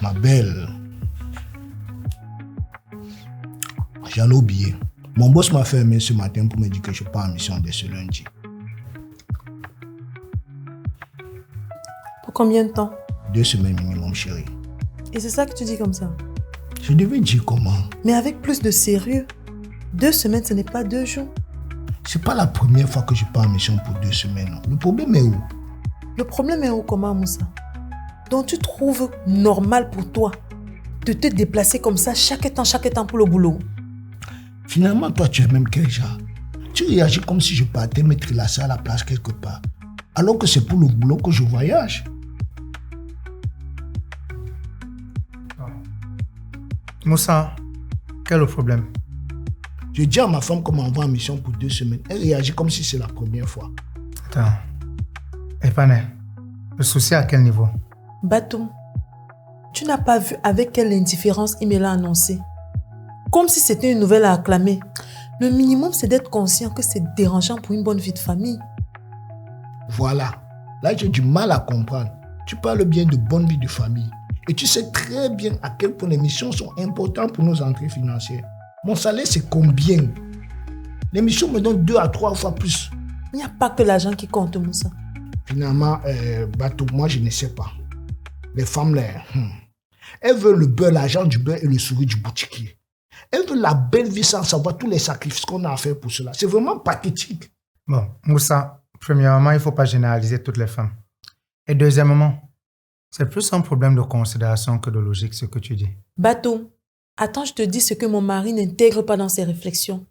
Ma belle, j'allais oublier. Mon boss m'a fait un mail ce matin pour me dire que je pars en mission dès ce lundi. Pour combien de temps? 2 semaines minimum, chérie. Et c'est ça que tu dis comme ça? Je devais dire comment? Mais avec plus de sérieux. 2 semaines, ce n'est pas 2 jours. C'est pas la première fois que je pars en mission pour 2 semaines. Non. Le problème est où? Le problème est où, comment, Moussa? Donc tu trouves normal pour toi de te déplacer comme ça chaque temps pour le boulot? Finalement, toi, tu es même quel genre? Tu réagis comme si je partais me trilasser à la place quelque part. Alors que c'est pour le boulot que je voyage. Moussa, quel est le problème? Je dis à ma femme qu'on m'envoie en mission pour 2 semaines. Elle réagit comme si c'est la première fois. Attends. Epané, le souci à quel niveau? Batou, tu n'as pas vu avec quelle indifférence il me l'a annoncé? Comme si c'était une nouvelle à acclamer. Le minimum, c'est d'être conscient que c'est dérangeant pour une bonne vie de famille. Voilà. Là, j'ai du mal à comprendre. Tu parles bien de bonne vie de famille. Et tu sais très bien à quel point les missions sont importantes pour nos entrées financières. Mon salaire, c'est combien? Les missions me donnent 2 à 3 fois plus. Il n'y a pas que l'argent qui compte, Moussa. Finalement, Batou, moi, je ne sais pas. Les femmes, là, elles veulent le beurre, l'argent du beurre et le sourire du boutiquier. Elles veulent la belle vie sans savoir tous les sacrifices qu'on a à faire pour cela. C'est vraiment pathétique. Bon, Moussa, premièrement, il ne faut pas généraliser toutes les femmes. Et deuxièmement, c'est plus un problème de considération que de logique, ce que tu dis. Batou, attends, je te dis ce que mon mari n'intègre pas dans ses réflexions.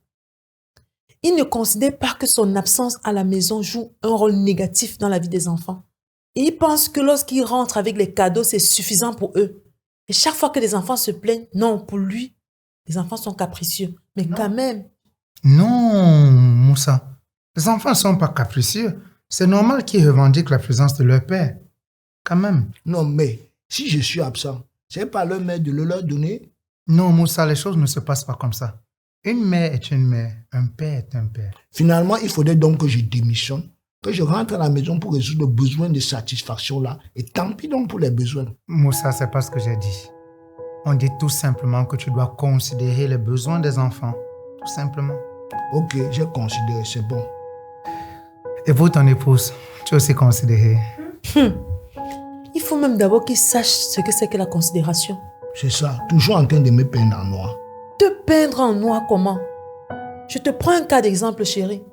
Il ne considère pas que son absence à la maison joue un rôle négatif dans la vie des enfants. Et il pense que lorsqu'ils rentrent avec les cadeaux, c'est suffisant pour eux. Et chaque fois que les enfants se plaignent, non, pour lui, les enfants sont capricieux. Mais Non. quand même, Non, Moussa. Les enfants ne sont pas capricieux. C'est normal qu'ils revendiquent la présence de leur père. Quand même. Non, mais si je suis absent, c'est pas leur mère de le leur donner. Non, Moussa, les choses ne se passent pas comme ça. Une mère est une mère, un père est un père. Finalement, il faudrait donc que je démissionne, que je rentre à la maison pour résoudre le besoin de satisfaction là. Et tant pis donc pour les besoins. Moussa, c'est pas ce que j'ai dit. On dit tout simplement que tu dois considérer les besoins des enfants. Tout simplement. Ok, j'ai considéré, c'est bon. Et pour ton épouse, tu as aussi considéré. il faut même d'abord qu'il sache ce que c'est que la considération. C'est ça, toujours en train de me peindre en noir. Te peindre en noir comment? Je te prends un cas d'exemple, chérie.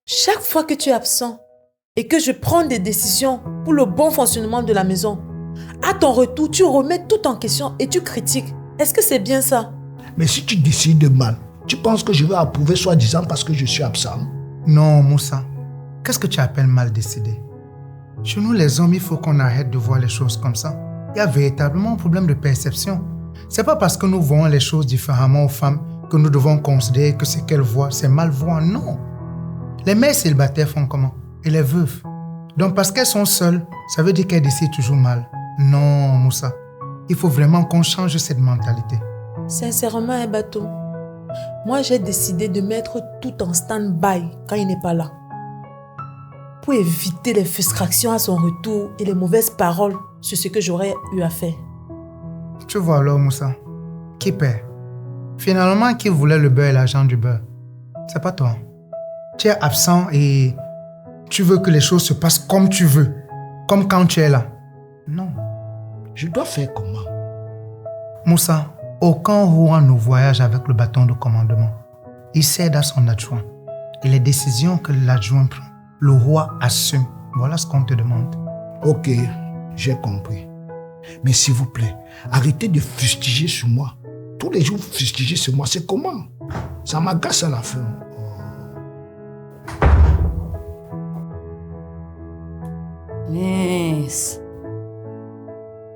Chaque fois que tu es absent et que je prends des décisions pour le bon fonctionnement de la maison, à ton retour, tu remets tout en question et tu critiques. Est-ce que c'est bien ça? Mais si tu décides mal, tu penses que je vais approuver soi-disant parce que je suis absent? Non, Moussa. Qu'est-ce que tu appelles mal décidé? Chez nous, les hommes, il faut qu'on arrête de voir les choses comme ça. Il y a véritablement un problème de perception. C'est pas parce que nous voyons les choses différemment aux femmes que nous devons considérer que ce qu'elles voient, c'est mal voir. Non. Les mères célibataires font comment? Et les veuves. Donc parce qu'elles sont seules, ça veut dire qu'elles décident toujours mal. Non, Moussa. Il faut vraiment qu'on change cette mentalité. Sincèrement, un bateau. Moi, j'ai décidé de mettre tout en stand-by quand il n'est pas là. Pour éviter les frustrations à son retour et les mauvaises paroles sur ce que j'aurais eu à faire. Tu vois alors, Moussa, qui perd? Finalement, qui voulait le beurre et l'argent du beurre? C'est pas toi. Tu es absent et tu veux que les choses se passent comme tu veux, comme quand tu es là. Non. Je dois faire comment? Moussa, aucun roi ne voyage avec le bâton de commandement. Il cède à son adjoint. Et les décisions que l'adjoint prend, le roi assume. Voilà ce qu'on te demande. Ok, j'ai compris. Mais s'il vous plaît, arrêtez de fustiger sur moi. Tous les jours, fustiger sur moi, c'est comment? Ça m'agace à la fin. Mince.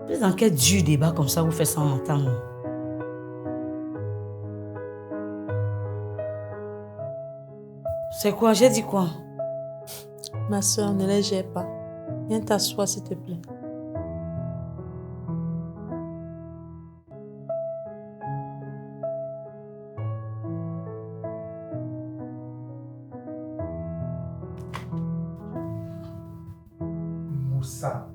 Vous êtes dans quel dur débat comme ça, vous faites ça en entendre? C'est quoi? J'ai dit quoi? Ma soeur, ne les gère pas. Viens t'asseoir, s'il te plaît. Moussa.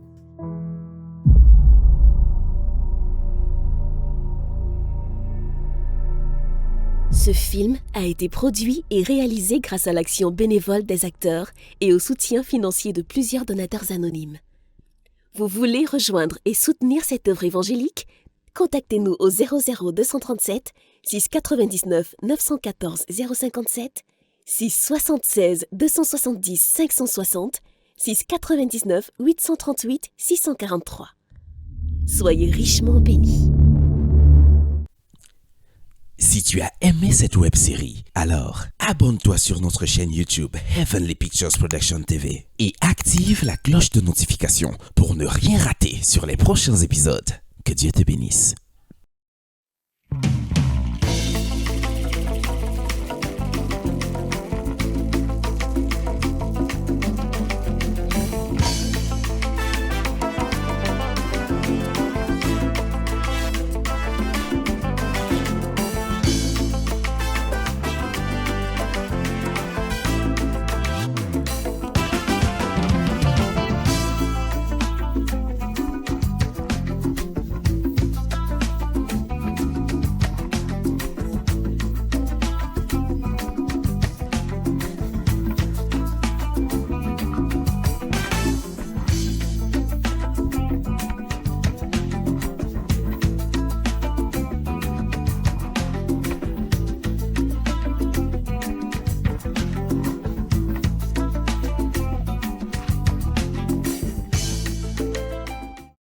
Ce film a été produit et réalisé grâce à l'action bénévole des acteurs et au soutien financier de plusieurs donateurs anonymes. Vous voulez rejoindre et soutenir cette œuvre évangélique? Contactez-nous au 00 237 699 914 057, 676 270 560, 699 838 643. Soyez richement bénis. Si tu as aimé cette web-série, alors abonne-toi sur notre chaîne YouTube Heavenly Pictures Production TV et active la cloche de notification pour ne rien rater sur les prochains épisodes. Que Dieu te bénisse.